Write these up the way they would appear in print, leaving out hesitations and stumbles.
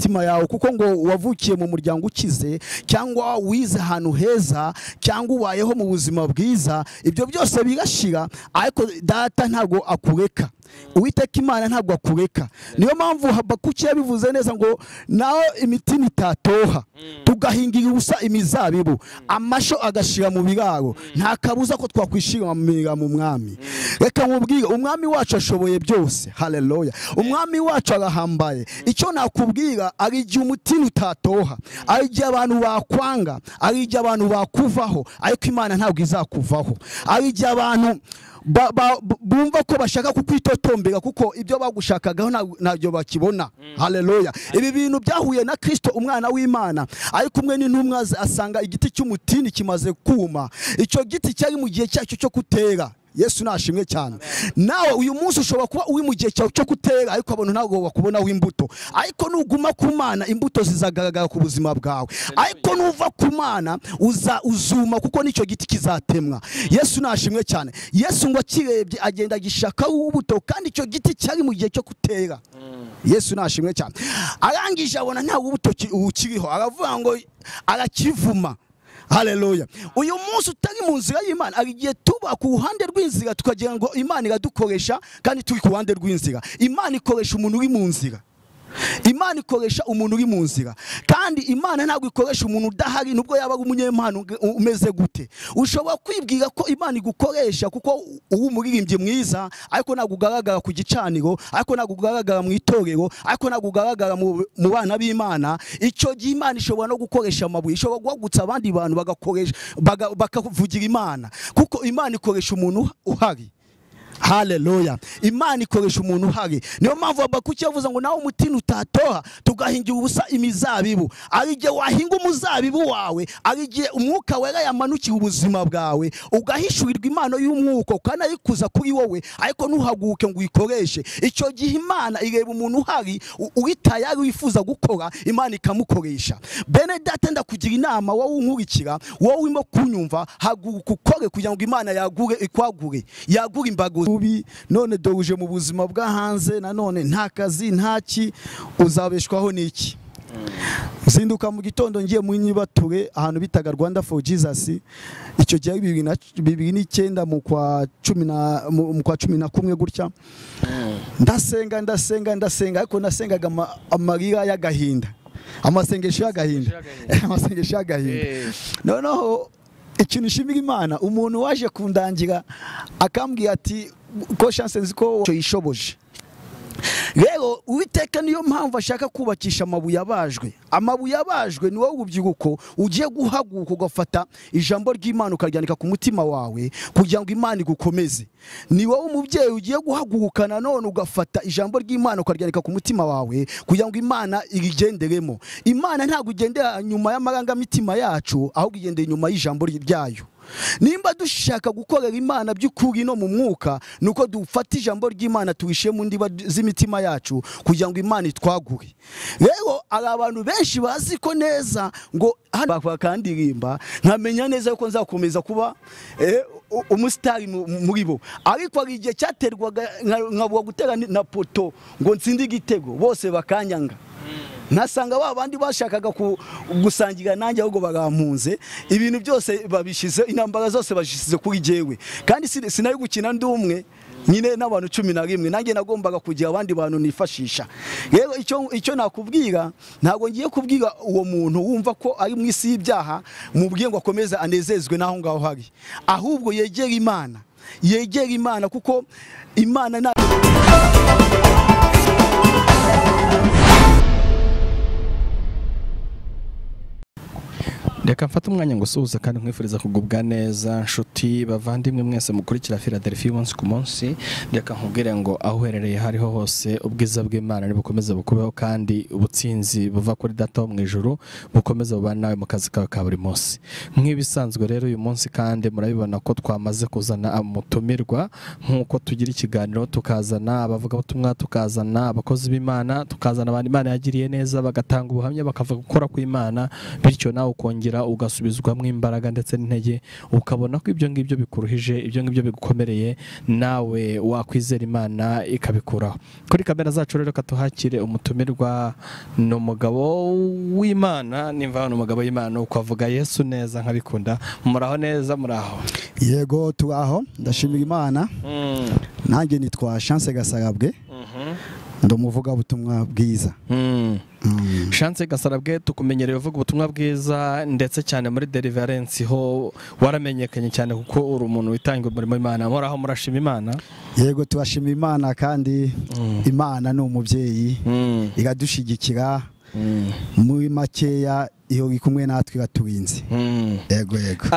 mitima yawe kuko ngo wavukiye mu muryango ukize cyangwa wize ahantu heza cyangwa ubayeho mu buzima bwiza, ibyo byose bigashira, ariko data ntago akureka. Uwiteka Imana ntabwo akureka. Niyo mpamvu Habakuki yabivuze neza ngo naho imitima itatoha tugahingira ubusa imizabibu, amasho agashira mu biraro, nta kabuza ko twakwishira mu mwami. Reka nkubwire, umwami wacu ashoboye byose. Haleluya. Umwami wacu arahambaye. Icyo nakubwira, ari igihe umutima utatoha, ari igihe abantu bakwanga, ari igihe abantu bakuvaho, ariko Imana ntabwo izakuvaho. Ari igihe abantu bumva ko bashaka kukwitotombera kuko ibyo bagushakagaho ntabyo bakibona. Haleluya. Ibi bintu byahuye na Kristo umwana w'Imana, ari kumwe n'intumwa asanga igiti cy'umutini kimaze kuma. Icyo giti cyari mu gihe cyacyo cyo kutera. Yesu nashimwe cyane. Nawe uyu munsi ushobora kuba uri mu gihe cyo kutera, ariko abantu ntabwo bakubonaho imbuto. Ariko nuguma ku Mana, imbuto zizagaragara ku buzima bwawe. Ariko nuva ku Mana uzuma, kuko nicyo giti kizatemwa. Yesu nashimwe cyane. Yesu ngo akirebye agenda gishaka ubuto, kandi icyo giti cyari mu gihe cyo kutera. Yesu nashimwe cyane. Arangije abona nta ubuto ukiriho, aravuga ngo arakivuma. Haleluya. Uyu munsi utari mu nzira y'Imana, ari igihe tuba ku ruhande rw'inzira tukagira ngo Imana iradukoresha, kandi turi ku ruhande rw'inzira. Imana ikoresha umuntu uri mu nzira. Imana ikoresha umuntu uri mu nzira, kandi Imana ntabwo ikoresha umuntu udahari nubwo yaba ari umunyempano umeze gute. Ushobora kwibwira ko Imana igukoresha kuko uri umuririmbyi mwiza, ariko ntabwo ugaragara ku gicaniro, ariko ntabwo ugaragara mu itorero, ariko ntabwo ugaragara mu bana b'Imana. Icyo gihe Imana ishobora no gukoresha amabuye, ishobora guhagutsa abandi bantu bakavugira Imana, kuko Imana ikoresha umuntu uhari. Haleluya. Imana ikoresha umuntu uhari. Niyo mpamvu Habakuki yavuze ngo nawe umutima utatoha tugahingira ubusa imizabibu. Ari igihe wahinga umuzabibu wawe, ari igihe umwuka wera yamanukira ubuzima bwawe, ugahishurirwa impano y'umwuka ukanayikuza kuri wowe, ariko ntuhaguke ngo uyikoreshe. Icyo gihe Imana ireba umuntu uhari uri tayari wifuza gukora, Imana ikamukoresha. Bene data, ndakugira inama wowe unkurikira, wowe urimo kunyumva, haguruka ukore kugira ngo Imana ikwagure imbago ubi. None dore mu buzima bwa hanze, nanone nta kazi ntaki, uzabeshwaho n'iki? Zinduka mu gitondo ngiye mu nyibature ahantu bitaga Rwanda for Jesus. Icyo gihe 2009 mu kwa 11 gutya, ndasenga ariko nasengaga amarira y'agahinda, amasengesho y'agahinda. Noneho ikintu nshimira Imana, umuntu waje kundangira akambwira ati ko chance nzi ko yishoboje. Rero Uwiteka niyo mpamvu ashaka kubakisha amabuye abajwe. Amabuye abajwe ni wowe ubyiruko ugiye guhaguka ugafata ijambo ry'Imana ukaryandika ku mutima wawe kugira ngo Imana igukomeze. Ni wowe umubyeyi ugiye guhaguka nanone ugafata ijambo ry'Imana ukaryandika ku mutima wawe kugira ngo Imana irigenderemo. Imana ntabwo igendera nyuma y'amarangamutima yacu, ahubwo igendera inyuma y'ijambo ryayo. Nimba dushaka gukorera Imana by'ukuri no mu mwuka, nuko dufata ijambo ry'Imana tuwishe mu ndiba z'imitima yacu kugira ngo Imana itwagure. Rero ari abantu benshi bazi ko neza ngo bakandirimba, nkamenya neza ko nzakomeza kuba umusitari muri bo, ariko ari igihe cyaterwaga nkabwa gutera na poto ngo nsinde igitego, bose bakanyanga. Nasanga babandi bashakaga gusangira nanjye ahubwo barampunze, ibintu byose babishize, intambara zose bashize kuri jewe, kandi sinari gukina ndi umwe nyine n'abantu 11, nanjye nagombaga kugira abandi bantu nifashisha. Rero icyo nakubwira, ntabwo ngiye kubwira uwo muntu wumva ko ari mu isi y'ibyaha mubwiye ngo akomeze anezezwe naho ngaho hari, ahubwo yegera Imana, kuko Imana Reka mfata umwanya ngo suhuza kandi nkwifuriza kugubwa neza nshuti bavandimwe mwese mukurikira Philadelifia umunsi ku munsi. Reka nkubwire ngo aho uherereye hariho hose ubwiza bw'Imana nibukomeze bukubeho, kandi ubutsinzi buva kuri Data wo mu ijuru bukomeze bubane nawe mu kazi kawe ka buri munsi. Nk'ibisanzwe rero uyu munsi kandi murabibona ko twamaze kuzana amutumirwa, nkuko tugira ikiganiro tukazana abavuga butumwa, tukazana abakozi b'Imana, tukazana abantu Imana yagiriye neza bagatanga ubuhamya bakavuga gukora ku Imana, bityo nawe ukongera gusenga ugasubizwamo imbaraga ndetse n'intege ukabona ko ibyo ngibyo bikuruhije ibyo ngibyo bigukomereye nawe wakwizera Imana ikabikuraho. Kuri kamera zacu rero katuhakire umutumirwa n'umugabo w'Imana nimva umugabo w'Imana ukavuga Yesu neza nkabikunda. Muraho neza muraho? Yego turaho ndashimira Imana. Nanjye nitwa Chance Gasarabwe. Ndumuvuga ubutumwa bwiza. Chance Gasarabwe tukumenyereye uvuga ubutumwa bwiza ndetse cyane muri deliverance ho waramenyekanye cyane kuko uri umuntu witanga umurimo w'Imana. Muraho murashima Imana? Yego turashima Imana kandi Imana ni umubyeyi iradushigikira muri makeya iyo ikumwe natwe iraturinze. Yego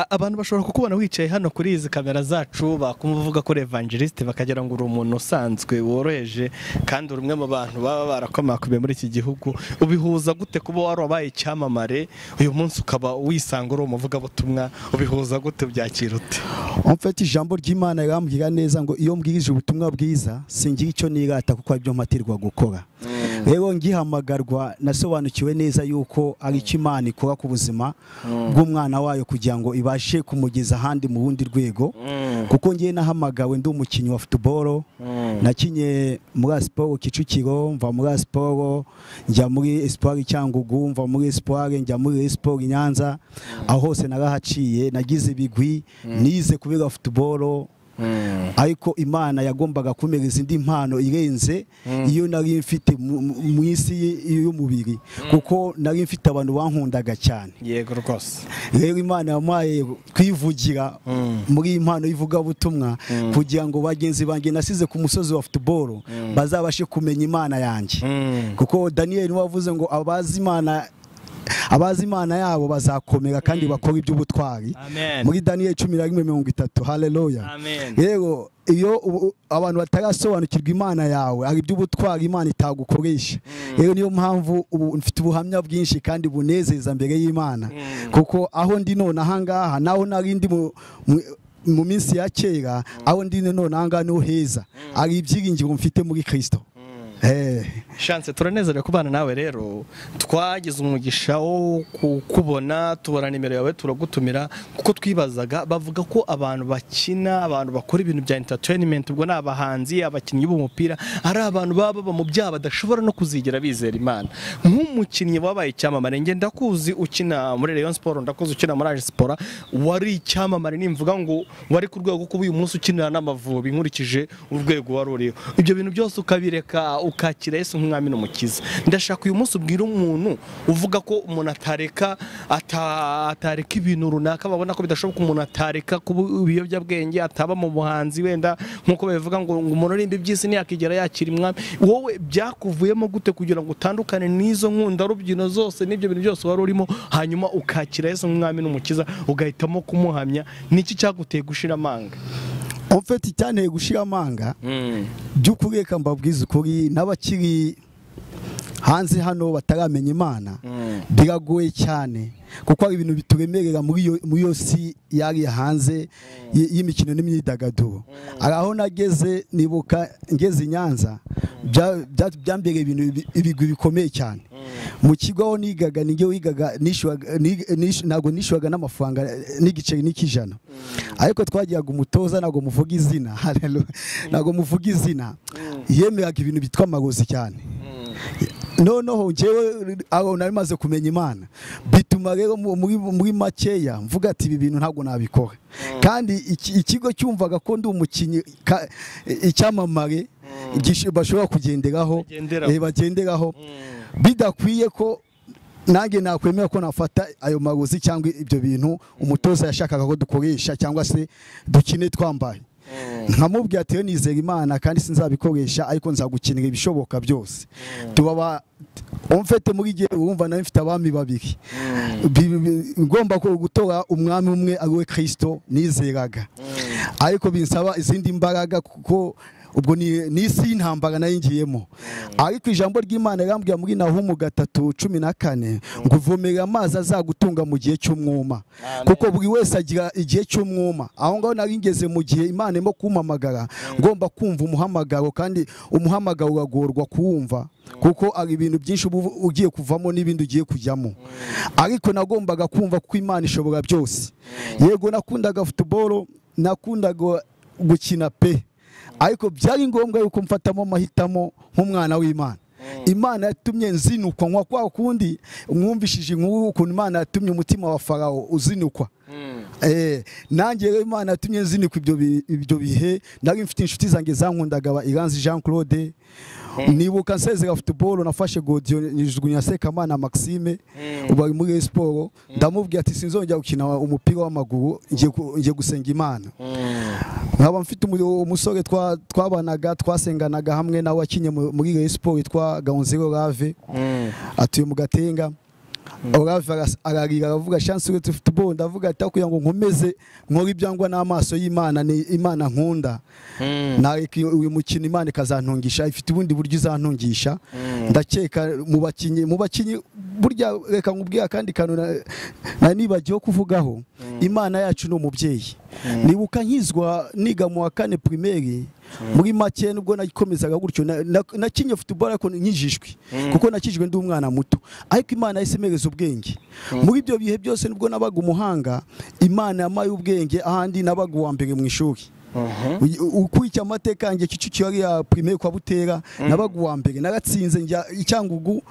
abantu bashobora kukubona wicaye hano kuri izi kamera zacu bakumvuga ko evangeliste bakagira ngo uri umuntu usanzwe woroheje kandi uri umwe mu bantu baba barakomakubiye muri iki gihugu. Ubihuza gute kuba warabaye icyamamare uyu munsi ukaba wisanga uri umuvuga butumwa? Ubihuza gute byakira ute? Mfite ijambo ry'Imana irambwira neza ngo iyo mbwirije ubutumwa bwiza singira icyo nirata kuko ibyo mpatirwa gukora. Rero ngihamagarwa nasobanukiwe neza yuko ari icyo Imana ikora ku buzima bw'umwana wayo kugira ngo ibashe kumugeza ahandi mu bundi rwego, kuko ngiye nahamagawe ndi umukinnyi wa football. Nakinye muri Sport Kicukiro, mva muri Sport njya muri Espoir Cyangugu, mva muri Espoir njya muri Sport Nyanza. Aho hose narahaciye nagize ibigwi nize kubera football. Ariko Imana yagombaga kumereza indi mpano irenze iyo nari mfite mu isi y'umubiri, kuko nari mfite abantu bankundaga cyane. Yego rwose. Rero Imana yamaye kwivugira muri impano ivuga butumwa kugira ngo bagenzi banjye nasize ku musozi wa football bazabashe kumenya Imana yanjye, kuko Daniel wavuze ngo abazi Imana yabo bazakomera kandi bakora iby'ubutwari. Muri Daniel 11:30. Haleluya. Rero iyo abantu batarasobanukirwa Imana yawe ari iby'ubutwari Imana itagukoresha. Rero niyo mpamvu mfite ubuhamya bwinshi kandi bunezeza mbere y'Imana, kuko aho ndi none ahangaha naho nari ndi mu minsi ya kera, aho ndi none ahangaha niho heza, ari ibyiringiro mfite muri Kristo. Chance turanezerewe kubana nawe. Rero twagize umugisha wo kukubona, tubona nimero yawe turagutumira kuko twibazaga bavuga ko abantu bakina, abantu bakora ibintu bya entertainment, ubwo ni abahanzi, abakinnyi b'umupira, ari abantu baba mu byaha badashobora no kuzigera bizera Imana. Nk'umukinnyi wabaye icyamamare, nge ndakuzi ukina muri Rayon Sport, ndakuzi ukina muri AS Sport, wari icyamamare nimvuga ngo wari ku rwego kuba uyu munsi ukinira n'Amavubi nkurikije urwego wari uriho. Ibyo bintu byose ukabireka ukakira Yesu nk'umwami n'umukiza. Ndashaka uyu munsi ubwira umuntu uvuga ko umuntu atareka ibintu runaka, babona ko bidashoboka umuntu atareka kuba ibiyobyabwenge, ataba mu buhanzi wenda nkuko bavuga ngo umuntu urimba iby'isi ntiyakigera yakira umwami. Wowe byakuvuyemo gute kugira ngo utandukane n'izo nkunda rubyino zose n'ibyo bintu byose wari urimo, hanyuma ukakira Yesu nk'umwami n'umukiza ugahitamo kumuhamya? Niki cyaguteye gushira amanga? Mfite cyane gushira amanga by'ukuri, reka mbabwize ukuri, n'abakiri hanze hano bataramenya Imana biragoye cyane, kuko ari ibintu bituremerera muri yo si yari hanze y'imikino n'imyidagaduro. Araho nageze nibuka ngeze Nyanza byambereye ibintu bikomeye cyane. Mu kigo aho nigaga ninge wigaga ntabwo nishwaga n'amafaranga n'igiceri n'ikijana, ariko twagiraga umutoza ntabwo muvuga izina. Haleluya. Ntabwo muvuga izina, yemeraga ibintu bitwa amarozi cyane. Noneho njyewe aho nari maze kumenya Imana bituma rero muri makeya mvuga ati ibi bintu ntabwo nabikora. Kandi ikigo cyumvaga ko ndi umukinnyi icyamamare bashobora bagenderaho bidakwiye ko nanjye nakwemera ko nafata ayo marozi cyangwa ibyo bintu umutoza yashakaga ko dukoresha cyangwa se dukine twambaye. Nkamubwira ati nizera Imana kandi sinzabikoresha, ariko nzagukinira ibishoboka byose. Tubaba umfete muri gihe urumva nawe mfite abami babiri, ngomba ko gutora umwami umwe ari we Kristo nizeraga, ariko binsaba izindi mbaraga kuko ubwo ni isi y'intambara nayingiyemo. Ariko ijambo ry'Imana rirambwira muri Nahumu 3:14 ngo uvomera amazi azagutunga mu gihe cy'umwuma, kuko buri wese agira igihe cy'umwuma. Aho ngaho nari ngeze mu gihe Imana irimo kumpamagara, ngomba kumva umuhamagaro, kandi umuhamagaro uragorwa kuwumva kuko ari ibintu byinshi ugiye kuvamo n'ibindi ugiye kujyamo. Ariko nagombaga kumva ko Imana ishobora byose. Yego nakundaga football, nakundaga gukina pe, ariko byari ngombwa yuko mfatamo amahitamo nk'umwana w'Imana. Imana yatumye nzinukwa nka kwa kundi mwumvishije inkuru ukuntu Imana yatumye umutima wa Farawo uzinukwa. Nanjye rero Imana yatumye nzinukwa ibyo bihe. Nari mfite inshuti zanjye zankundaga Iranzi Jean Claude, nibuka nsezera football nafashe godiyo nijugunya Sekamana Maxime ubari muri sport, ndamubwiye ati sinzongera gukina umupira w'amaguru, ngiye gusenga Imana. Nkaba mfite umusore twabanaga twasenganaga hamwe nawe akinye muri sport yitwa Gaunzero Lave, atuye mu Gatenga. Orava ararira aravuga chance yo football, ndavuga ati kugira ngo nkomeze nkora ibyangwa n'amaso y'Imana, ni Imana nkunda, nareke uyu mukino Imana ikazantungisha, ifite ubundi buryo izantungisha. Ndakeka mu bakinyi burya, reka nkubwira kandi kanuna nibagiye kuvugaho, Imana yacu no umubyeyi. Nibuka nkizwa niga mu wa 4 primaire, muri make nubwo nakomezaga gutyo nakinye football ariko nkijijwe kuko nakijwe ndi umwana muto, ariko Imana yasemereza ubwenge. Muri ibyo bihe byose nubwo nabaga umuhanga, Imana yamaye ubwenge, ahandi nabaga uwa mbere mu ishuri. Ukwicya amateka yanjye Kicukiro ari ya primaire kwa Butera, nabaga uwa mbere, naratsinze njya Icyangugu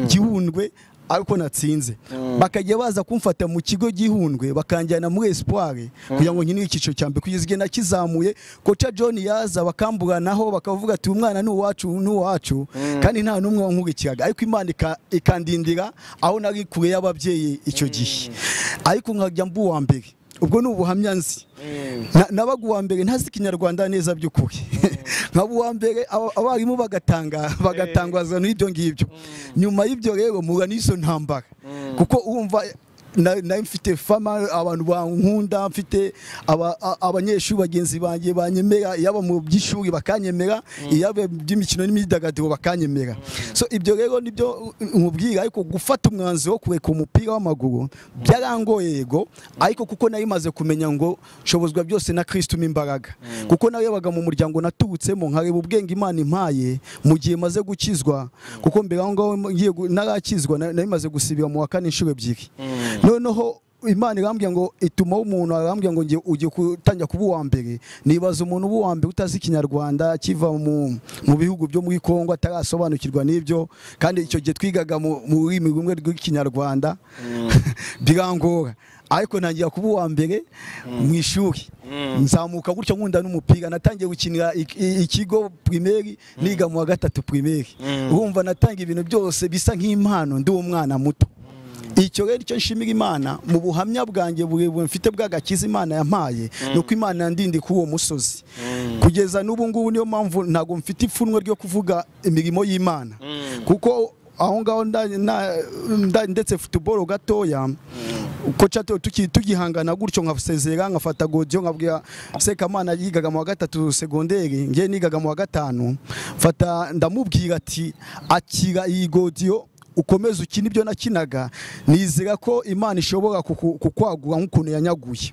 Gihundwe ariko natsinze. Bakajya baza kumfata mu kigo Gihundwe bakanjyana muri Espoir kugira ngo nkine icyiciro cya mbere, kugeza igihe nakizamuye. Kocha John yaza bakamburanaho bakavuga ati umwana ni uwacu kandi nta numwe wankurikiraga, ariko Imana ikandindira aho nari kure y'ababyeyi icyo gihe, ariko nkajya mbu wa mbere. Ubwo ni ubuhamya nzi. Nabaga uwa mbere ntazi Kinyarwanda neza by'ukuri. Nkaba uwa mbere abarimu bagatangazwa n'ibyo ngibyo. Nyuma y'ibyo rero mura n'izo ntambara, kuko urumva na mfite fama, abantu bankunda, mfite abanyeshuri bagenzi banjye banyemera, yaba mu by'ishuri bakanyemera, yaba by'imikino n'imyidagaduro bakanyemera. So ibyo rero nibyo nkubwira, ariko gufata umwanzuro wo kureka umupira w'amaguru byarangoye yego, ariko kuko nari maze kumenya ngo shobozwa byose na Kristo imbaraga. Kuko narebaga mu muryango natubutsemo, nkareba ubwenge Imana impaye mu gihe maze gukizwa, kuko mbere aho ngaho narakizwa nari maze gusibira mu wa 4 inshuro ebyiri. Noneho Imana irambwira ngo ituma umuntu, arambwira ngo ngiye ujye kutangira kuba uwa mbere. Nibaza umuntu uba uwa mbere utazi Kinyarwanda, kiva mu bihugu byo muri Kongo, atarasobanukirwa n'ibyo, kandi icyo gihe twigaga mu rurimi rumwe rw'Ikinyarwanda birangora. Ariko ntangira kuba uwa mbere mu ishuri, nzamuka gutyo nkunda n'umupira. Natangiye gukinira ikigo primaire, niga mu wa 3 primaire. Urumva natanga ibintu byose bisa nk'impano ndi umwana muto. Icyo rero icyo nshimira Imana mu buhamya bwanjye burebure mfite bw'agakiza Imana yampaye, nuko Imana yandindi ku uwo musozi kugeza n'ubu ngubu. Niyo mpamvu ntago mfite ipfunwe ryo kuvuga imirimo y'Imana, kuko aho ngaho ndetse football gatoya uko cyato tugihangana gutyo, nkasezera nkafata godiyo, nkabwira Sekamana yigaga mu wa 3 secondaire, ngiye nigaga mu wa 5, fata ndamubwira ati akira iyi godiyo ukomeza ukina ibyo nakinaga, nizera ko Imana ishobora kukwagura nk'ukuntu yanyaguye.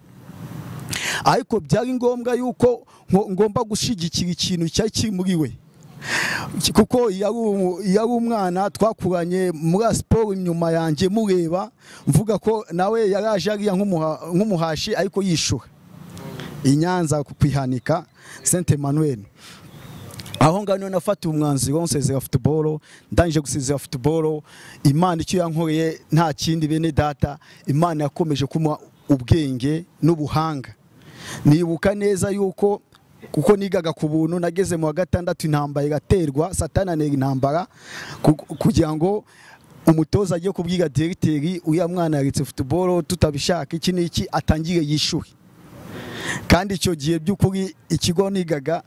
Ariko byari ngombwa yuko ngomba gushigikira ikintu cyari kiri muri we, kuko yari umwana twakuranye muri siporo inyuma yanjye mureba, mvuga ko nawe yaraje ariya nk'umuhashi ariko yishura i Nyanza kwihanika Saint Emmanuel. Aho ngano nafata umwanzuro nsezera football, ndangije gusezera football. Imana icyo yankoreye nta kindi, bene data, Imana yakomeje kuma ubwenge n'ubuhanga. Nibuka neza yuko kuko nigaga ku buntu, nageze mu wa 6 intambara igaterwa, Satani anera intambara kugira ngo umutoza agiye kubwiga directeur uya mwana yaritse football tutabishaka iki n'iki atangire yishuhe. Kandi icyo gihe by'ukuri ikigo nigaga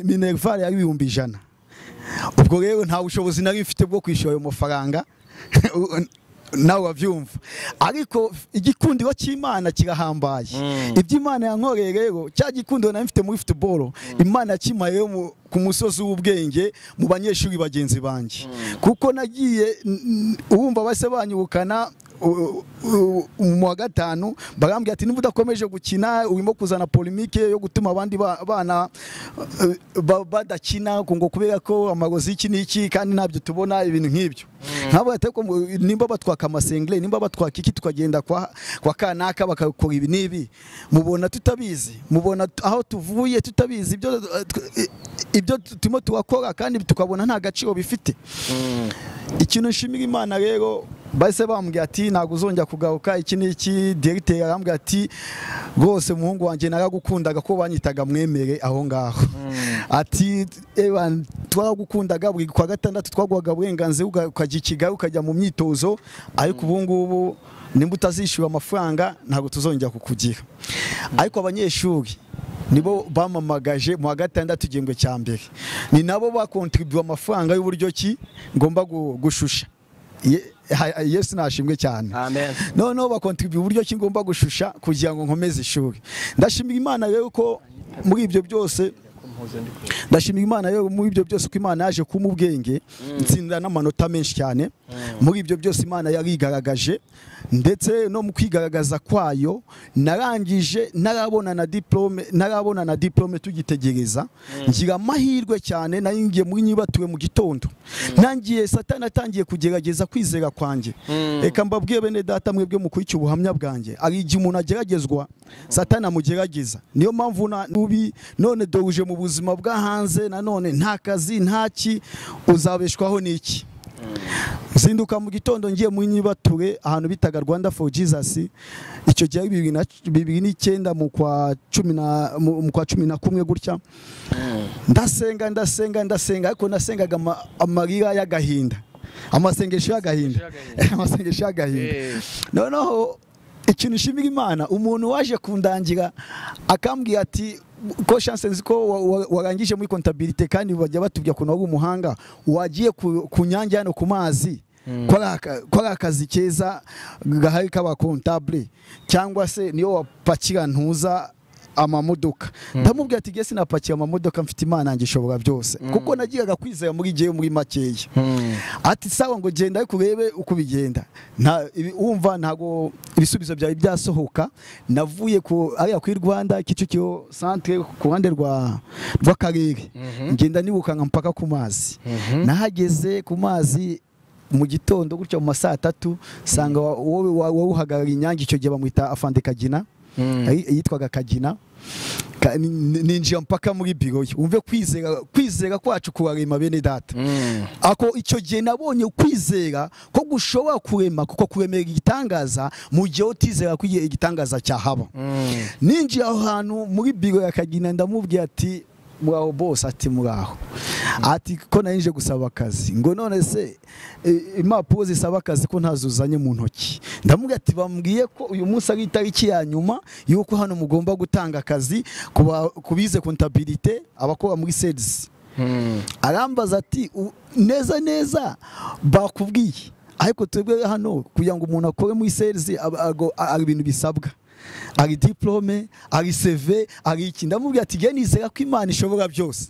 minerval yari 100,000. Ubwo rero nta bushobozi nari mfite bwo kwishura ayo mafaranga. nawe wabyumva ariko igikundiro cy'Imana kirahambaye ibyo Imana yankoreye rero cya gikundiro nari mfite muri football Imana yakimaye ku musozi w'ubwenge mu banyeshuri bagenzi banjye kuko nagiye urumva base banyubukana mu wa gatanu barambwira ati niba udakomeje gukina urimo kuzana polemike yo gutuma abandi bana badakina ngo kubera ko amarozi iki n'iki kandi ntabyo tubona ibintu nk'ibyo nk'abo bateko nimba batwaka amasengle nimba batwaka iki tukagenda kwa kanaka bakakora ibi nibi mubona tutabizi mubona aho tuvuye tutabizi ibyo turimo tuwakora kandi tukabona nta gaciro bifite ikintu nshimira Imana rero bahise bambwira ati ntabwo uzongera kugaruka iki n'iki directeur arambwira ati rwose muhungu wanjye naragukundaga ko banyitaga mwemere aho ngaho ati twaragukundaga buri kwa gatandatu twaguhaga uburenganzira ukajya i Kigali ukajya mu myitozo ariko ubu ngubu nimba utazishyura amafaranga ntabwo tuzongera kukugira ariko abanyeshuri nibo bamamagaje mu wa gatandatu igihembwe cya mbere ni nabo bakontribuye amafaranga y'uburyo ki ngomba gushusha Yesu nashimwe cyane amen noneho bakontribuye uburyo ki ngomba gushusha kugira ngo nkomeze ishuri ndashimira Imana rero ko muri ibyo byose ndashimira Imana rero muri ibyo byose ko Imana yaje kuma ubwenge ntsindira n'amanota menshi cyane muri ibyo byose Imana yarigaragaje ndetse no mu kwigaragaza kwayo narangije narabona na diplome tugitegereza ngira amahirwe cyane nayingiye muri nyibatuwe mu gitondo nangiye Satani atangiye kugerageza kwizera kwanjye reka mbabwiye bene data mwebwe mukurikiye ubuhamya bwanjye ari igihe umuntu ageragezwa Satani amugerageza niyo mpamvu nubi none douje mu buzima bwa hanze nanone nta kazi ntaki uzabeshwaho n'iki zinduka mu gitondo ngiye mu nyibature ahantu bitaga Rwanda for Jesus icyo gihe 2009 mu kwa 11 gutya ndasenga ariko nasengaga amarira y'agahinda amasengesho y'agahinda noneho ikintu nshimira Imana umuntu waje kundangira akambwira ati ko chance nzi ko warangije muri comptabilité kandi bajya batubya ko nawe umuhanga wagiye kunyange hano ku mazi kwa akazi keza gahari kaba comptable cyangwa se niyo wapakira ntuza amamodoka ndamubwira ati gese napakira amamodoka mfite Imana ngishobora byose kuko nagiyaga kwizera muri giye muri makeya ati sawa ngo genda ariko urebe uko bigenda umva ntago ibisubizo byawe byasohoka navuye ku ariya ku Rwanda Kicukiro centre ku ruhande rw'akarere ngenda nibuka mpaka ku mazi nahageze ku mazi mu gitondo gutyo mu masaa 3 sanga wowe uhagarara Inyange icyo gihe bamwita afande Kagina yitwaga Kagina ninjira mpaka muri biro umve kwizera kwacu kubarema bene data ako icyo gihe nabonye kwizera ko gushobora kurema kuko kuremera igitangaza mu gihe utizera ko igitangaza cyahaba ninjira aho hantu muri biro ya Kagina ndamubwira ati muraho boss ati muraho ati ko narinje gusaba akazi ngo none se impapuro zisaba akazi ko ntazuzanye mu ntoki ndamubwira ati bambwiye ko uyu munsi ari itariki ya nyuma yuko hano mugomba gutanga akazi kubize comptabilité abakora muri sales arambaza ati neza bakubwiye ariko twebwe hano kugira ngo umuntu akore muri sales ari ibintu bisabwa ari diplome ari CV ari iki ndamubwira ati gene nizera ko Imana ishobora byose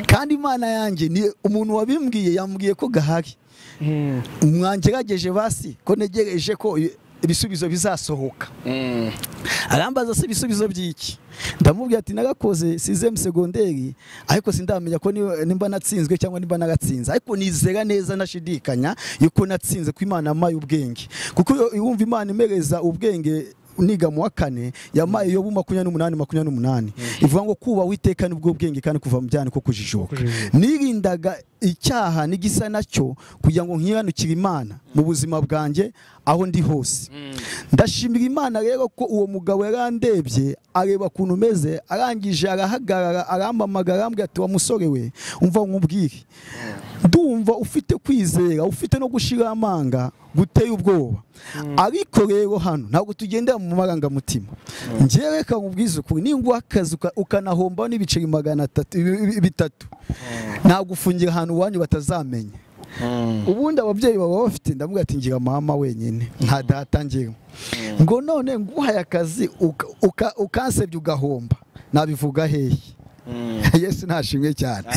kandi Imana yanjye ni umuntu wabimbwiye yambwiye ko gahari mwangerageje basi ko negereje ko ibisubizo bizasohoka arambaza se ibisubizo by'iki ndamubwira ati nagakoze 6e secondaire ariko sindamenya ko nimba natsinzwe cyangwa nimba nagatsinze ariko nizera neza nashidikanya yuko natsinze ko Imana amaye ubwenge kuko yumva Imana imereza ubwenge niga mu wa 4 yamaye yo 28 ivuga ngo kuba witeka nibwo bwenge kandi kuva mu byane ko kujijoka nirindaga icyaha nigisa nacyo kugira ngo nkiranukire Imana mu buzima bwanjye aho ndi hose ndashimira Imana rero ko uwo mugabo yarandebye areba kuntu meze arangije arahagarara arampamagara arambwira ati wa musore we umva nkubwire ndumva ufite kwizera ufite no gushira amanga guteye ubwoba ariko rero hano ntabwo tugendera mu marangamutima ngewe ka nkubwiza ukuri ningwa akazi ukanahomba n'ibiceri 300 ntabwo ufungira ahantu wanyu batazamenya ubundi ababyeyi baba bafite ndavuga ati ngira mama wenyine nta data ngira ngo none nguhaye akazi ukansebye ugahomba nabivuga hehe Yesu nashimwe cyane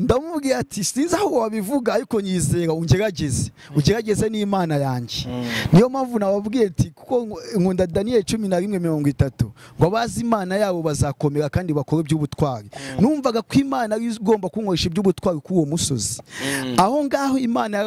ndamubwiye ati sinzi aho wabivuga ariko nyizera ungerageze n'Imana yanjye niyo mpamvu nababwiye ati kuko nkunda Daniel 11:30 ngo bazi Imana yabo bazakomera kandi bakora iby'ubutwari numvaga ko Imana ari igomba kunkoresha iby'ubutwari kuri uwo musozi aho ngaho Imana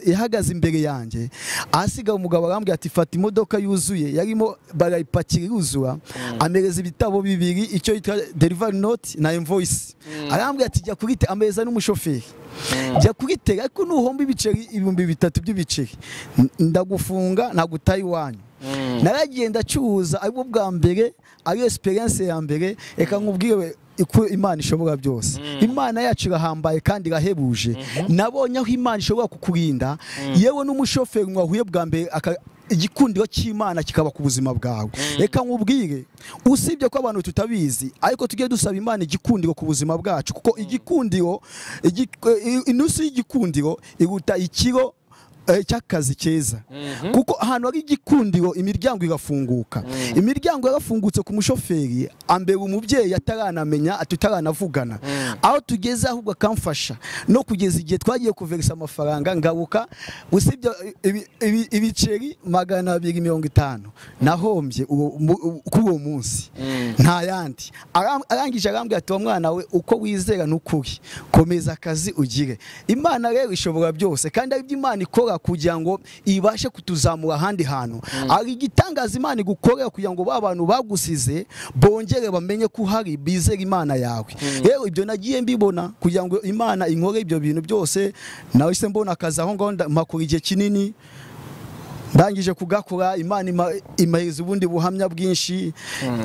ihagaze imbere yanjye ahasiga umugabo arambwira ati fata imodoka yuzuye yarimo barayipakira yuzura amereza ibitabo bibiri icyo yitwa delivery note na invoice arambwira ati jya kurite ameza n'umushoferi jya kuritega ariko nuhomba ibiceri 3,000 by'ibiceri ndagufunga nagutaye iwanyu naragiye ndacuruza ariko bwa mbere ari experience ya mbere eka nkubwiwe iko Imana ishobora byose Imana yacu irahambaye kandi irahebuje nabonye aho Imana ishobora kukurinda yewe n'umushoferi mwahuye bwa mbere igikundiro cy'Imana kikaba ku buzima bwawe reka nkubwire usibye ko abantu tutabizi ariko tugiye dusaba Imana igikundiro ku buzima bwacu kuko igikundiro inusu y'igikundiro iruta ikiro cy'akazi keza kuko ahantu ari igikundiro imiryango irafunguka imiryango yarafungutse ku mushoferi ambere umubyeyi ataranamenya atutaranavugana aho tugeze ahubwo akamfasha no kugeza igihe twagiye kuverisa amafaranga ngaruka usibye ibiceri 250 nahombye kuri uwo munsi nta yandi arangije arambwira ati mwana we uko wizera n'ukuri komeza akazi ugire Imana rero ishobora byose kandi ari Imana ikora kugira ngo ibashe kutuzamura ahandi hantu ari igitangaza Imana igukorera kugira ngo abantu bagusize bongere bamenye ko hari bizera Imana yawe rero ibyo nagiye mbibona kugira ngo Imana inkore ibyo bintu byose nawe se mbona akazi aho ngo mpakora igihe kinini ndangije kugakora Imana imaheza ubundi buhamya bwinshi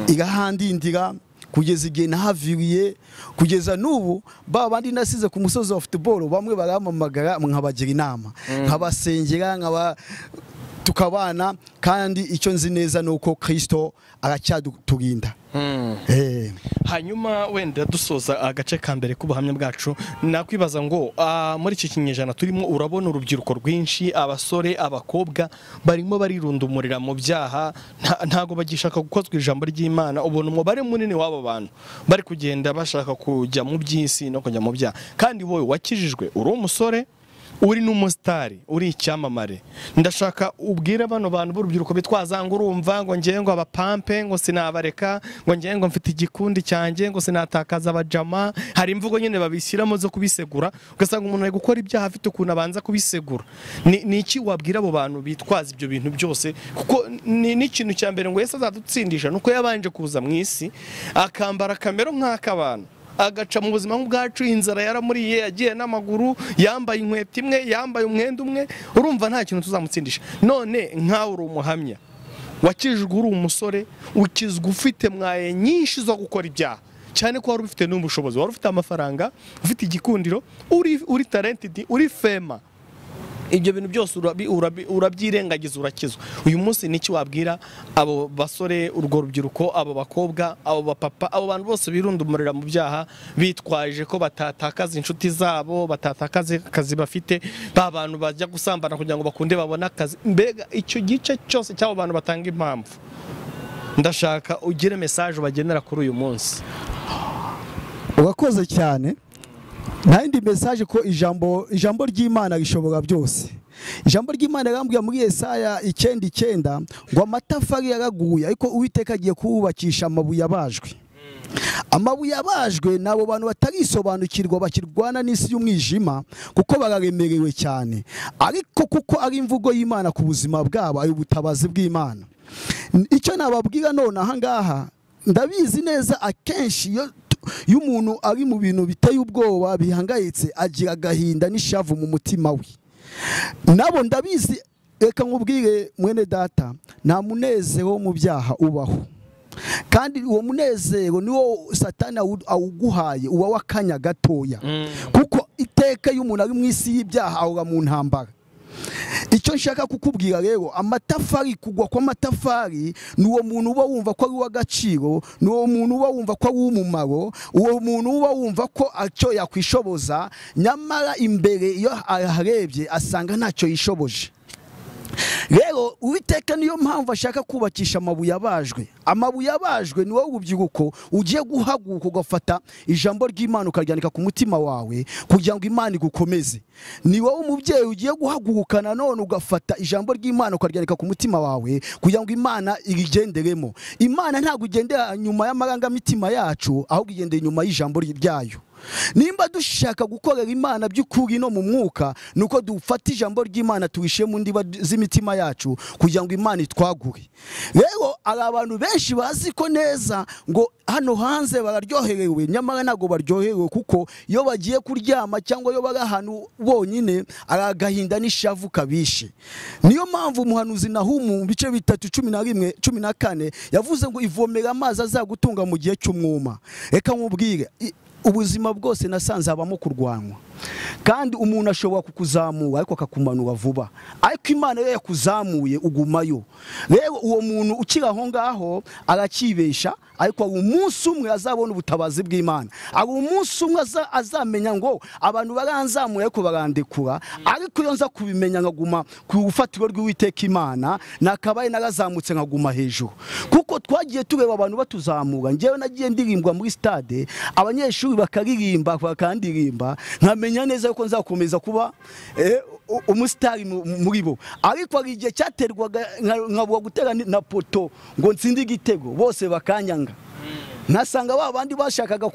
igahandindira kugeza igihe nahaviriye kugeza n'ubu babandi nasize ku musozi wa football bamwe baramamagara nkabagira inama nkabasengera tukabana kandi icyo nzi neza nuko Kristo aracyaturinda hanyuma wenda dusoza agace ka mbere k'ubuhamya bwacu nakwibaza ngo muri iki kinyejana turimo urabona urubyiruko rwinshi abasore abakobwa barimo barirundumurira mu byaha ntago bagishaka gukozwa ijambo ry'Imana ubona umubare munini w'abo bantu bari kugenda bashaka kujya mu by'isi no kujya mu byaha kandi wowe wakijijwe uri umusore uri n'umusitari uri icyamamare ndashaka ubwire bano bantu b'urubyiruko bitwaza ngo urumva ngo ngiye ngo abapampe ngo sinabareka ngo ngiye ngo mfite igikundi cyanjye ngo sinatakaza abajama hari imvugo nyine babishyiramo zo kubisegura ugasanga umuntu ari gukora ibyaha afite ukuntu abanza kubisegura ni iki wabwira abo bantu bitwaza ibyo bintu byose kuko ni ikintu cya mbere ngo Yesu azadutsindisha nuko yabanje kuza mu isi akambara kamero nk'ak'abantu agaca mu buzima bwacu inzara yaramuriye yagiye n'amaguru yambaye inkweto imwe yambaye umwenda umwe urumva nta kintu tuzamutsindisha none nkawe uri umuhamya wakijwe uri umusore ukizwe ufite mwaye nyinshi zo gukora ibyaha cyane ko wari ufite n'ubushobozi wari ufite amafaranga ufite igikundiro uri talented uri fema ibyo bintu byose urabyirengagiza urakizwa uyu munsi niki wabwira abo basore urwo rubyiruko abo bakobwa abo bapapa abo bantu bose birundumurira mu byaha bitwaje ko batatakaza inshuti zabo batatakaza akazi bafite ba bantu bajya gusambana kugira ngo bakunde babone akazi mbega icyo gice cyose cy'abo bantu batanga impamvu ndashaka ugire message bagenera kuri uyu munsi urakoze cyane Nandi message ko ijambo ry'Imana rishobora byose. Ijambo ry'Imana rambwiye muri Yesaya 9:9 ngo amatafari yaraguye ariko Uwiteka agiye kubakisha amabuye abajwe. Amabuye abajwe nabo bantu batarisobanukirwa bakirwana n'isi y'umwijima kuko bararemerewe cyane. Ariko kuko ari imvugo y'Imana ku buzima bwabo ari ubutabazi bw'Imana. Icyo nababwira none aha ngaha ndabizi neza akenshi iyo umuntu ari mu bintu biteye ubwoba bihangayitse agira agahinda n'ishavu mu mutima we. Nabo ndabizi reka nkubwire mwene data nta munezero mu byaha ubaho. Kandi uwo munezero niwo Satani awuguhaye uwa wakanya gatoya kuko iteka y'umuntu ari mu isi y'ibyaha ahora mu ntambara. icyo nshaka kukubwira rero, amatafari, kugwa kw'amatafari ni uwo muntu uba wumva ko ari uw'agaciro, ni uwo muntu uba wumva ko ari uw'umumaro, uwo muntu uba wumva ko icyo yakwishoboza, nyamara imbere iyo aharebye asanga ntacyo yishoboje. Rero Uwiteka niyo mpamvu ashaka kubakisha amabuye abajwe. Amabuye abajwe ni wowe urubyiruko ugiye guhaguruka ugafata ijambo ry'Imana ukaryandika ku mutima wawe kugira ngo Imana igukomeze. Ni wowe umubyeyi ugiye guhaguruka nanone ugafata ijambo ry'Imana ukaryandika ku mutima wawe kugira ngo Imana irigenderemo. Imana ntabwo igendera nyuma y'amarangamutima yacu, ahubwo igendera nyuma y'ijambo ryayo. Nimba dushaka gukorera Imana by'ukuri no mu mwuka, nuko dufata ijambo ry'Imana turishe mu ndiba z'imitima yacu kugira ngo Imana itwagure. Rero ari abantu benshi bazi ko neza ngo hano hanze bararyoherewe, nyamara ntago baryoherewe, kuko iyo bagiye kuryama cyangwa iyo bari ahantu bonyine aragahinda n'ishavu kabishe. Niyo mpamvu umuhanuzi Nahumu mu bice 3:11-14 yavuze ngo ivomera amazi azagutunga mu gihe cy'umwuma. Reka nkubwire, ubuzima bwose nasanze habamo kurwanwa, kandi umuntu ashobora kukuzamura ariko akakumanura vuba, ariko Imana yo yakuzamuye ugumayo. Rero uwo muntu ukira aho ngaho arakibesha, ariko ari umunsi umwe azabona ubutabazi bw'Imana, ari umunsi umwe azamenya ngo abantu baranzamuye ariko barandekura, ariko iyo nza kubimenya nkaguma ku rufatiro rw'Uwiteka Imana, nakabaye narazamutse nkaguma hejuru. Kuko twagiye tureba abantu batuzamura, njyewe nagiye ndirimbwa muri stade, abanyeshuri bakaririmba bakandirimba, nkamenya neza yuko nzakomeza kuba umusitari muri bo, ariko ari igihe cyaterwaga nkabura gutera na poto ngo nsinde igitego, bose bakanyanga. Nasanga babandi bashakaga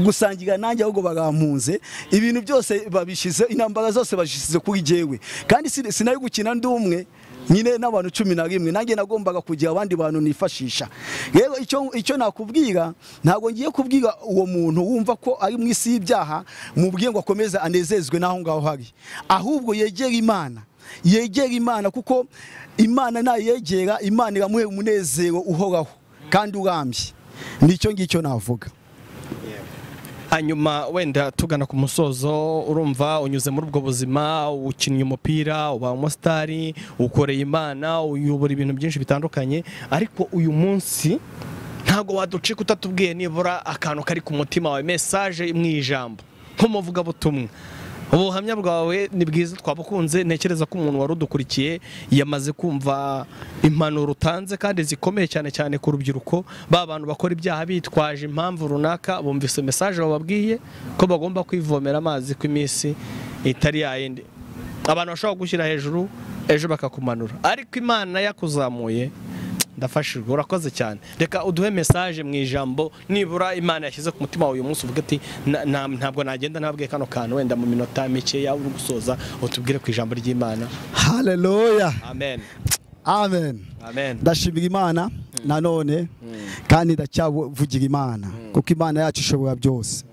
gusangira nanjye ahubwo barampunze, ibintu byose babishize, intambara zose bashize kuri jewe, kandi sinari gukina ndi umwe nyine n'abantu 11, nanjye nagombaga kugira abandi bantu nifashisha. Rero icyo nakubwira, ntago ngiye kubwira uwo muntu wumva ko ari mu isi y'ibyaha mubwiye ngo akomeze anezezwe naho ngaho hari, ahubwo yegera Imana, yegera Imana, kuko Imana nayegera, Imana iramuhe umunezero uhoraho kandi urambye. Nicyo ngicyo navuga. Hanyuma wenda tugana ku musozo, urumva unyuze muri ubwo buzima, ukinnye umupira, uba umusitari, ukoreye Imana, uyobora ibintu byinshi bitandukanye, ariko uyu munsi ntago waducika utatubwiye nibura akantu kari ku mutima wawe, message mu ijambo nk'umuvuga butumwa. Ubuhamya bwawe ni bwiza, twabukunze. Ntekereza ko umuntu wari udukurikiye yamaze kumva impanuro utanze kandi zikomeye cyane cyane ku rubyiruko, bantu bakora ibyaha bitwaje impamvu runaka, bumvise message bababwiye ko bagomba kwivomera amazi ku iminsi itari yayindi. Abantu bashobora gushyira hejuru ejo bakakumanura, ariko Imana yakuzamuye. Ndafashijwe, urakoze cyane. Reka uduhe message mu ijambo nibura Imana yashyize ku mutima wawe uyu munsi, uvuga ati ntabwo nagenda nabwiye kano kantu, wenda mu minota mike yawe uri gusoza utubwire ku ijambo ry'Imana. Haleluya. Amen. Amen. Amen. Ndashimira Imana nanone kandi ndacyavugira Imana, kuko Imana yacu ishobora byose.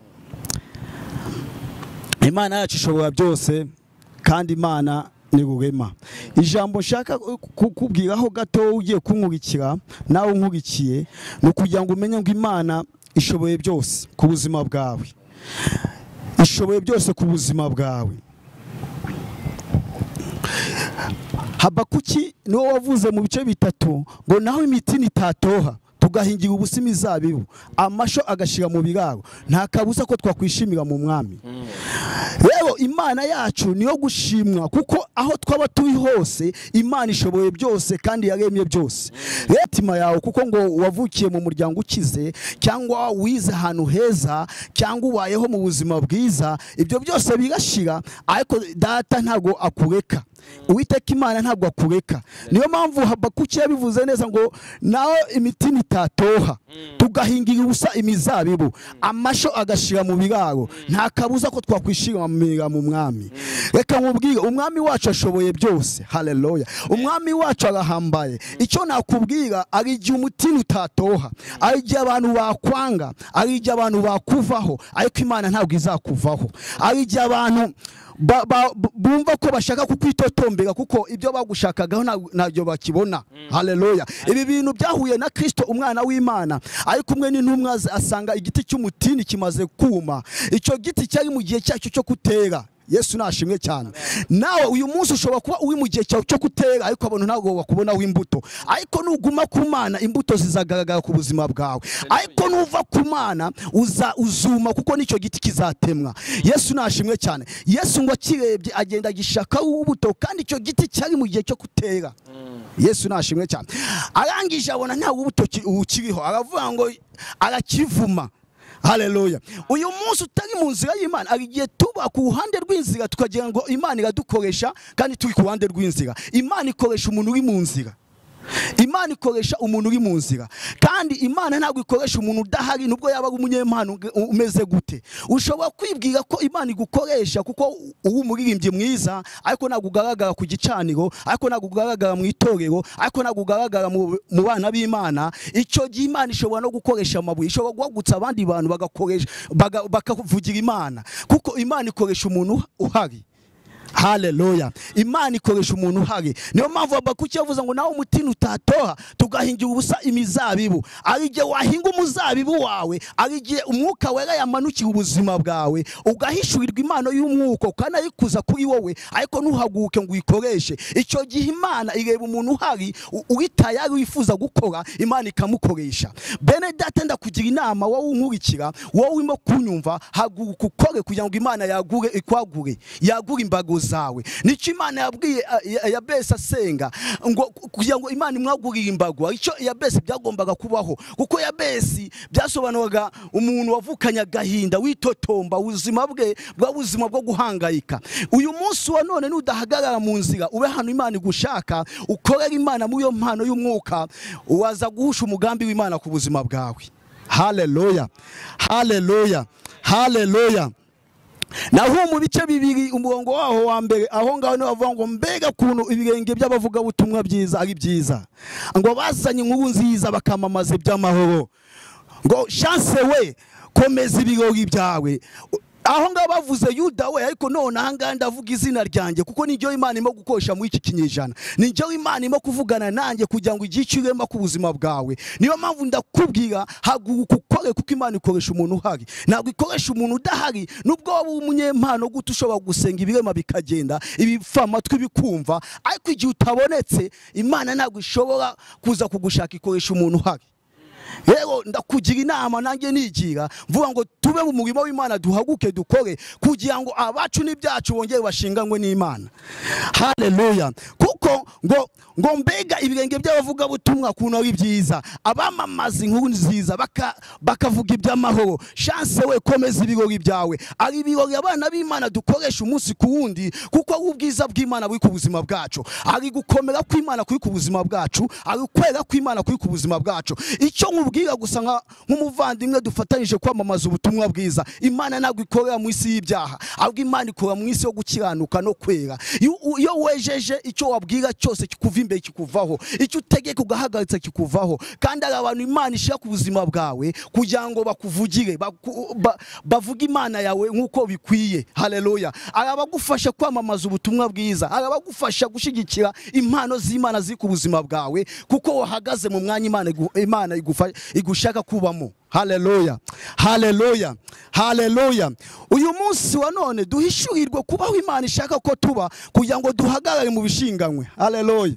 Imana yacu ishobora byose kandi Imana ni rurema. Ijambo nshaka kukubwiraho gato ugiye kunkurikira nawe unkurikiye, no kugira ngo umenye ngo Imana ishoboye byose ku buzima bwawe, ishoboye byose ku buzima bwawe. Habakuki niwo wavuze mu bice 3 ngo naho imiti nitatoha tugahingira ubusa imizabibu, amasho agashira mu biraro, nta kabuza ko twakwishimira mu mwami. Rero Imana yacu niyo gushimwa, kuko aho twaba turi hose Imana ishoboye byose kandi yaremye byose. Retima yawe, kuko ngo wavukiye mu muryango ukize, cyangwa wize ahantu heza, cyangwa ubayeho mu buzima bwiza, ibyo byose bigashira, ariko data ntago akureka. Uwiteka Imana ntabwo akureka. Niyo mpamvu Habakuki yabivuze neza ngo naho imiti nitatoha tugahingira ubusa imizabibu, amasho agashira mu biraro, nta kabuza ko twakwishira mu mwami. Reka nkubwire, umwami wacu ashoboye byose. Haleluya. Umwami wacu arahambaye. Icyo nakubwira, ari igihe umutima utatoha, ari igihe abantu bakwanga, ari igihe abantu bakuvaho, ariko Imana ntabwo izakuvaho. Ari igihe abantu bumva ko bashaka kukwitotombera, kuko ibyo bagushakagaho ntabyo bakibona. Haleluya. Ibi bintu byahuye na Kristo umwana w'Imana, ariko umwe n'intumwa asanga igiti cy'umutini kimaze kuma. Icyo giti cyari mu gihe cyacyo cyo kutera, Yesu nashimwe cyane. Nawe uyu munsi ushobora kuba uri mu gihe cyawe cyo gutera ariko abantu ntabwo bakubonaho imbuto, ariko nuguma ku Mana imbuto zizagaragara ku buzima bwawe, ariko nuva ku Mana uzuma kuko nicyo giti kizatemwa. Yesu nashimwe cyane. Yesu ngo akirebye agenda gishaka ubuto kandi icyo giti cyari mu gihe cyo gutera. Yesu nashimwe cyane. Arangije abona nta ubuto ukiriho, aravuga ngo arakivuma. Haleluya. Uyu munsi utari mu nzira y'Imana, agiye tuba ku ruhande rw'inzira tukagira ngo Imana iradukoresha kandi turi ku ruhande rw'inzira. Imana ikoresha umuntu uri mu nzira. Imana ikoresha umuntu uri mu nzira, kandi Imana ntabwo ikoresha umuntu udahari nubwo yaba ari umunyempano umeze gute. Ushobora kwibwira ko Imana igukoresha kuko uri umuririmbyi mwiza, ariko ntabwo ugaragara ku gicaniro, ariko ntabwo ugaragara mu itorero, ariko ntabwo ugaragara mu bana b'Imana. Icyo gihe Imana ishobora no gukoresha amabuye, ishobora guhagutsa abandi bantu bakavugira Imana, kuko Imana ikoresha umuntu uhari. Haleluya. Imana ikoresha umuntu uhari. Niyo mpamvu Habakuki yavuze ngo nawe umutini utatoha tugahingira ubusa imizabibu. Arigihe wahinga umuzabibu wawe, arigihe umwuka wera yamanukira ubuzima bwawe, ugahishurirwa impano y'umwuka ukanayikuza kuri wowe, ariko ntuhaguke ngo uyikoreshe. Icyo gihe Imana ireba umuntu uhari uri tayari wifuza gukora, Imana ikamukoresha. Bene data ndakugira inama, wowe unkurikira, wowe urimo kunyumva, haguruka ukore kugira ngo Imana yagure ikwagure, yagure imbago zawe. Nicyo Imana yabwiye Yabesi asenga ngo kugira ngo Imana imwagurire imbago. Icyo Yabesi byagombaga kubaho, kuko Yabesi byasobanuraga umuntu wavukanye agahinda, witotomba, ubuzima bwe bwa buzima bwo guhangayika. Uyu munsi wa none nudahagarara mu nzira, ube hano Imana igushaka, ukorera Imana muri yo mpano y'umwuka, waza guhusha umugambi w'Imana ku buzima bwawe. Haleluya. Haleluya. Haleluya. Naho mu bice bibiri umurongo waho wa mbere, aho ngaho niho bavuga ngo mbega kuntu ibirenge by'abavuga butumwa byiza ari byiza, ngo bazanye inkuru nziza bakamamaza iby'amahoro, ngo chance we komeza ibirori byawe. Aho ngaho bavuze Yuda we, ariko none aha ngaha ndavuga izina ryanjye, kuko nijyo Imana irimo gukoresha muri iki kinyejana, nijyo Imana irimo kuvugana nanjye kugira ngo igiciremo ku buzima bwawe. Niyo mpamvu ndakubwira haguruka ukore, kuko Imana ikoresha umuntu uhari, ntabwo ikoresha umuntu udahari. Nubwo waba umunyempano gute ushobora gusenga ibirema bikagenda, ibipfa amatwi bikumva, ariko igihe utabonetse Imana ntabwo ishobora kuza kugushaka, ikoresha umuntu uhari. Rero ndakugira inama nanjye nigira mvuga ngo tube mu murimo w'Imana, duhaguke dukore kugira ngo abacu n'ibyacu bongere bashinganywe n'Imana. Haleluya. Kuko ngo mbega ibirenge by'abavuga butumwa kuntu ari byiza, abamamaza inkuru nziza bakavuga iby'amahoro. Chance we komeza ibirori byawe. Ari ibirori abana b'Imana dukoresha umunsi ku wundi, kuko ari ubwiza bw'Imana buri ku buzima bwacu, ari gukomera kw'Imana kuri ku buzima bwacu, ari kwera kw'Imana kuri ku buzima bwacu. Icyo nkubwira gusa nk'umuvandimwe dufatanyije kwamamaza ubutumwa bwiza, Imana ntabwo ikorera mu isi y'ibyaha, ahubwo Imana ikora mu isi yo gukiranuka no kwera. Iyo wejeje icyo wabwira cyose kikuva imbere kikuvaho, icyo utegeka ugahagaritsa kikuvaho. Kandi ari abantu Imana ishaka ku buzima bwawe kugira ngo bakuvugire, bavuga Imana yawe nk'uko bikwiye. Haleluya. Arabagufasha kwamamaza ubutumwa bwiza, arabagufasha gushigikira impano z'Imana ziri ku buzima bwawe, kuko wahagaze mu mwanya Imana igushaka kubamo. Haleluya. Haleluya. Haleluya. Uyu munsi wa none duhishurirwa kubaho Imana ishaka ko tuba, kugira ngo duhagarare mu bishinganywe. Haleluya.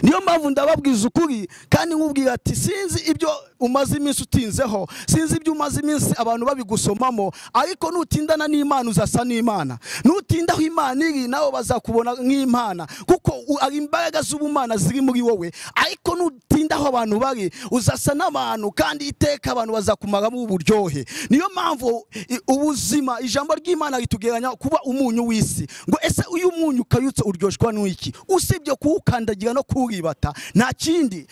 Niyo mpamvu ndababwiza ukuri kandi nkubwira ati sinzi ibyo umaze iminsi utinzeho, sinzi ibyo umaze iminsi abantu babigusomamo, ariko nutindana n'Imana uzasa n'Imana. Nutindaho Imana iri nawe bazakubona nk'Imana, kuko ari imbaraga z'ubumana ziri muri wowe. Ariko nutindaho abantu bari uzasa n'abantu, kandi iteka abantu bazakumaramo uburyohe. Niyo mpamvu ubuzima ijambo ry'Imana ritugeranya kuba umunyu w'isi. Ngo ese uyu munyu ukayutse uryoshwa n'iki? Usibye kuwukandagira no kuribata nta kindi.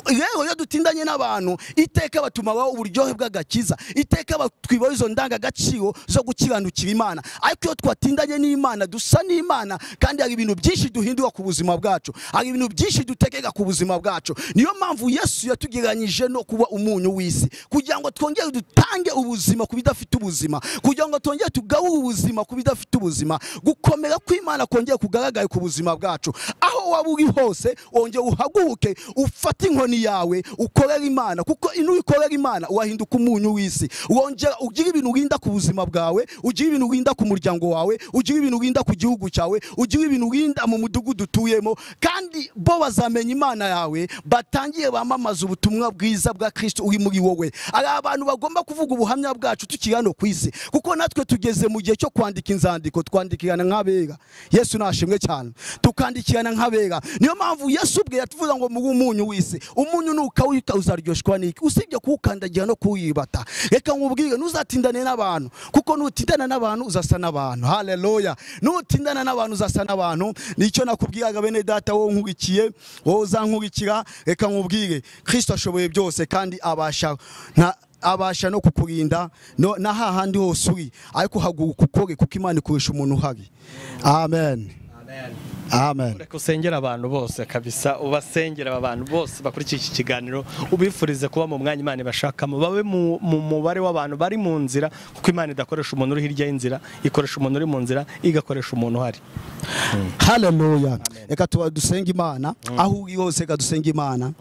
Rero iyo dutindanye n'abantu iteka batumaho uburyohe bw'agakiza, iteka batwibaho izo ndangagaciro zo gukiranukira Imana. Ariko iyo twatindanye n'Imana dusa n'Imana, kandi hari ibintu byinshi duhindura ku buzima bwacu, hari ibintu byinshi dutegeka ku buzima bwacu. Niyo mpamvu Yesu yatugeranyije no kuba umunyu w'isi, kugira ngo twongere dutange ubuzima ku bidafite ubuzima, kugira ngo twongere tugabure ubuzima ku bidafite ubuzima, gukomera kw'Imana kongere kugaragara ku buzima bwacu. Aho waba uri hose wongere uhaguruke, ufate inkoni yawe ukorera Imana, kuko nuyikorera Imana wahinduka umunyu w'isi, wongera ugira ibintu urinda ku buzima bwawe, ugira ibintu urinda ku muryango wawe, ugira ibintu urinda ku gihugu cyawe, ugira ibintu urinda mu mudugudu utuyemo, kandi bo bazamenya Imana yawe, batangiye bamamaza ubutumwa bwiza bwa Kristo uri muri wowe. Ari abantu bagomba kuvuga ubuhamya bwacu tukiri hano ku isi, kuko natwe tugeze mu gihe cyo kwandika inzandiko, twandikirana nk'abera. Yesu nashimwe cyane, tukandikirana nk'abera. Niyo mpamvu Yesu ubwe yatuvuga ngo muri umunyu w'isi, umunyu nukawika uzaryoshwa n'iki? Usibye kuwukandagira no kuwibata. Reka nkubwire, ntuzatindane n'abantu, kuko nutindana n'abantu uzasa n'abantu. Haleluya! Nutindana n'abantu uzasa n'abantu. Nicyo nakubwiraga bene data, wowe nkurikiye, wowe uzankurikira. Reka nkubwire, Kristo ashoboye byose kandi abasha no kukurinda na hahandi hose uri, ariko haguruka ukore, kuko Imana ikoresha umuntu uhari. Amen. Amen. Reka usengera abantu bose kabisa, ubasengera abantu bose bakurikiye iki kiganiro, ubifurize kuba mu mwanya Imana bashakamo, babe mu mubare w'abantu bari mu nzira, kuko Imana idakoresha umuntu uri hirya y'inzira, ikoresha umuntu uri mu nzira, igakoresha umuntu uhari. Haleluya. Reka dusenge Imana, aho uri hose reka dusenge Imana.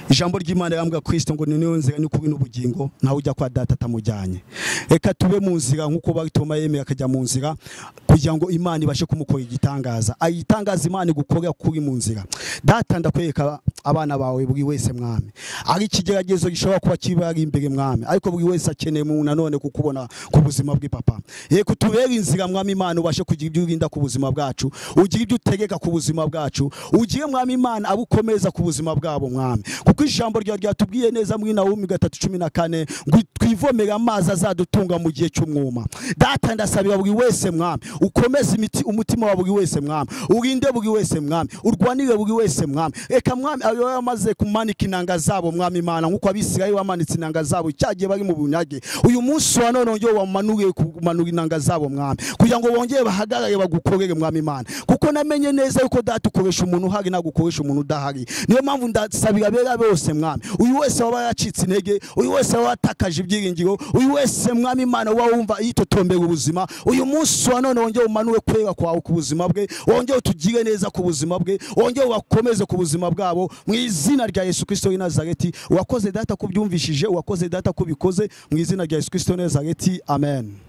Ijambo ry'Imana yambwa Kristo ngo ni niyo nzira n'ukuri n'ubugingo, ntawe ujya kwa data atamujyanye. Reka tube mu nzira nk'uko Barutoma yemeye akajya mu nzira, kugira ngo Imana ibashe kumukora igitangaza. Ayitangaza Imana gukorera kuri mu nzira. Data ndakwereka abana bawe buri wese mwami, ari ikigeragezo gishobora kuba kibari imbere mwami, ariko buri wese akeneye mu nanone kukubona ku buzima bwe papa. Reka tubere inzira mwami Imana, ubashe kugira ibyo urinda ku buzima bwacu, ugira ibyo utegeka ku buzima bwacu, ugiye mwami Imana abukomeza ku buzima bwabo mwami, kuko ijambo ryawe ryatubwiye neza muri Nahumi 3:14 ngo twivomera amazi azadutunga mu gihe cy'umwuma. Data ndasabira buri wese mwami, ukomeze umutima wa buri wese mwami, urinde buri wese mwami, urwanire buri wese mwami. Reka mwami ayo yamaze kumanika inanga zabo mwami Imana, nkuko Abisirayeli bamanitse inanga zabo cyagiye bari mu bunyage, uyu munsi wa none ngyo wamanuriye kumanura inanga zabo mwami, kugira ngo bongere bahagarare bagukorere mwami Imana, kuko namenye neza yuko data ukoresha umuntu uhari na gukoresha umuntu udahari. Niyo mpamvu ndasabira bera bose mwami, uyu wese waba yacitse intege, uyu wese waba atakaje ibyiringiro, uyu wese mwami Imana wumva yitotombera ubuzima, uyu munsi wa none wongere umanure kwera kwawe ku buzima bwe, wongere utugire neza ku buzima bwe, wongere wakomeze ku buzima bwabo mu izina rya Yesu Kristo w'i Nazareti. Wakoze data kubyumvishije, wakoze data kubikoze mu izina rya Yesu Kristo w'i Nazareti. Amen.